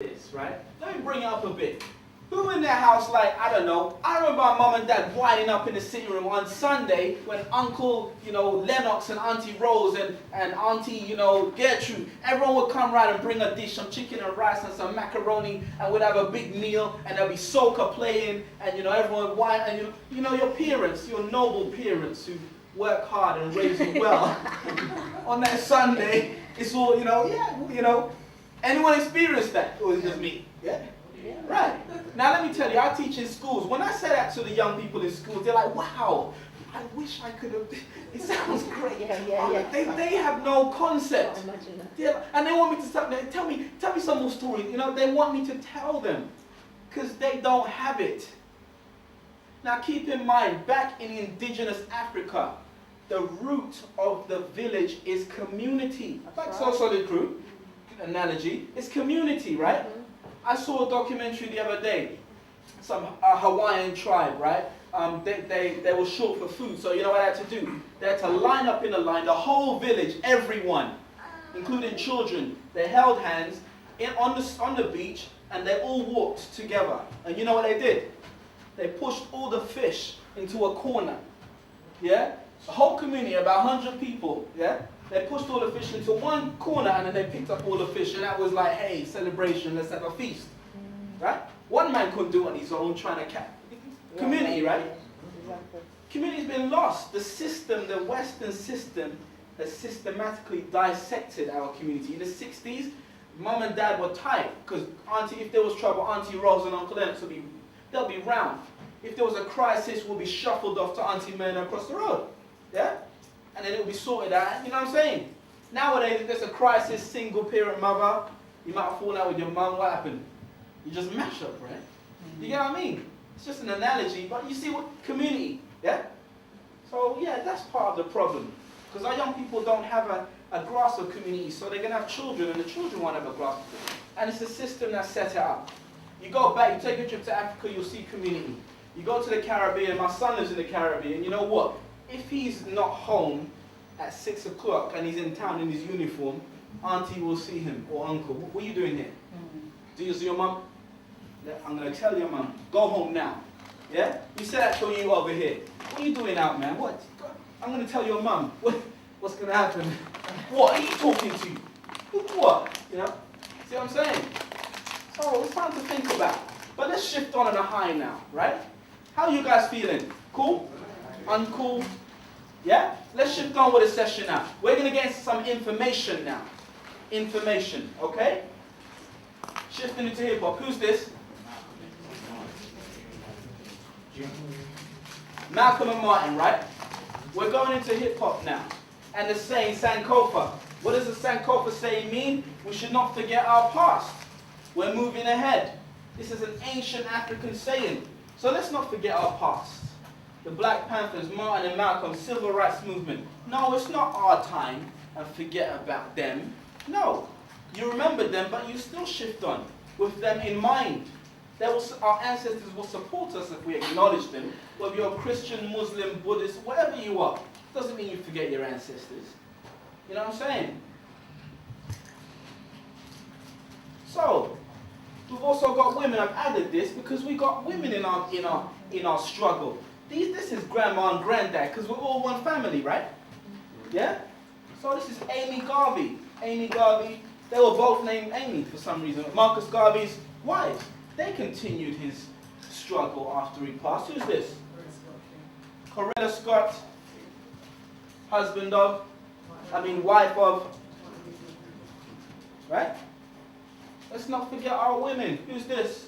this, right? Let me bring it up a bit. Who in their house, like, I don't know, I remember my mum and dad winding up in the sitting room on Sunday when Uncle, Lennox and Auntie Rose and Auntie, Gertrude, everyone would come round and bring a dish, some chicken and rice and some macaroni, and we'd have a big meal, and there'd be soca playing, and, everyone would wind, and, your parents, your noble parents who work hard and raise you well, on that Sunday, it's all, anyone experienced that? Or is it just me? Yeah? Right. Now let me tell you, I teach in schools. When I say that to the young people in schools, they're like, wow, I wish I could have, it sounds great. They have no concept. And they want me to tell me some more stories. They want me to tell them because they don't have it. Now keep in mind, back in indigenous Africa, the root of the village is community. Like solid crew analogy, it's community, right? I saw a documentary the other day, some Hawaiian tribe, right? They were short for food, so you know what they had to do? They had to line up in a line, the whole village, everyone, including children. They held hands on the beach, and they all walked together. And you know what they did? They pushed all the fish into a corner, yeah? The whole community, about 100 people, yeah? They pushed all the fish into one corner and then they picked up all the fish, and that was like, hey, celebration, let's have a feast. Right? One man couldn't do it on his own, trying to catch. Community, right? Community's been lost. The system, the Western system, has systematically dissected our community. In the 60s, Mum and Dad were tight, because if there was trouble, Auntie Rose and Uncle Lennox they'll be round. If there was a crisis, we'll be shuffled off to Auntie Myrna across the road. Yeah? And then it will be sorted out, you know what I'm saying? Nowadays, if there's a crisis, single parent mother, you might have fallen out with your mum, what happened? You just mash up, right? You get what I mean? It's just an analogy, but you see what community, yeah? So yeah, that's part of the problem. Because our young people don't have a grasp of community, so they're going to have children, and the children won't have a grasp of it. And it's the system that set it up. You go back, you take a trip to Africa, you'll see community. You go to the Caribbean, my son lives in the Caribbean, you know what? If he's not home at 6 o'clock and he's in town in his uniform, Auntie will see him, or Uncle. What are you doing here? Do you see your mum? I'm going to tell your mum, go home now. Yeah? You said that to you over here. What are you doing out, man? What? I'm going to tell your mum. What's going to happen? What are you talking to? What? See what I'm saying? So it's time to think about. But let's shift on a high now, right? How are you guys feeling? Cool? Uncool? Yeah? Let's shift on with the session now. We're going to get some information now. Information, okay? Shifting into hip-hop. Who's this? Malcolm and Martin, right? We're going into hip-hop now. And the saying, Sankofa. What does the Sankofa saying mean? We should not forget our past. We're moving ahead. This is an ancient African saying. So let's not forget our past. The Black Panthers, Martin and Malcolm, civil rights movement. No, it's not our time and forget about them. No, you remember them, but you still shift on with them in mind. Our ancestors will support us if we acknowledge them, whether you're Christian, Muslim, Buddhist, whatever you are. Doesn't mean you forget your ancestors. You know what I'm saying? So, we've also got women. I've added this because we got women in our struggle. This is grandma and granddad, because we're all one family, right? Yeah? So this is Amy Garvey. Amy Garvey, they were both named Amy for some reason. Marcus Garvey's wives. They continued his struggle after he passed. Who's this? Coretta Scott, wife of, right? Let's not forget our women. Who's this?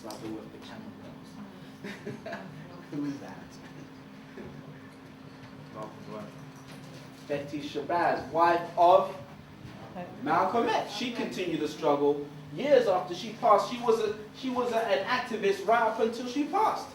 Rather with the camera. Who is that? Betty Shabazz, wife of Malcolm X. She continued the struggle years after she passed. She was an activist right up until she passed.